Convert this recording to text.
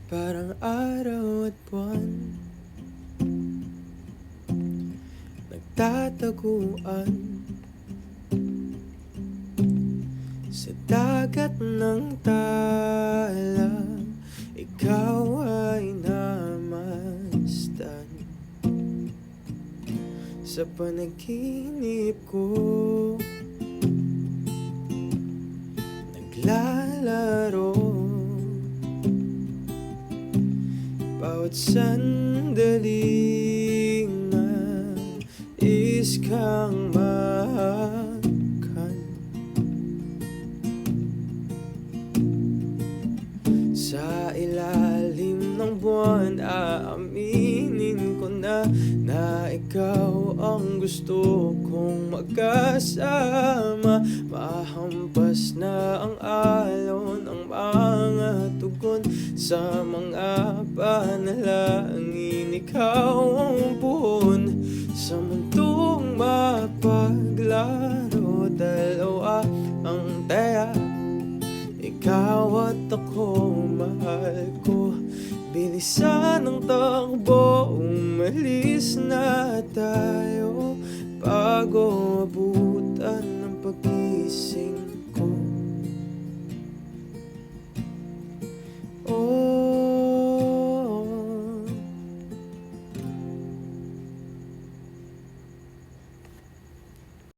Parang araw at buwan nagtataguan sa dagat ng tala. Ikaw ay namasdan sa panaginip ko, naglalaro. Bawat sandaling nais kang mahakan. Sa ilalim ng buwan, aaminin ko na ikaw ang gusto kong magkasama. Mahampas na ang alon, ang mga tugon sa mga panalangin. Ikaw ang buhon sa mundong mapaglaro. Dalawa ang taya, ikaw at ako, mahal ko. Bilisan ang takbo, umalis na tayo bago abutan ng pagising.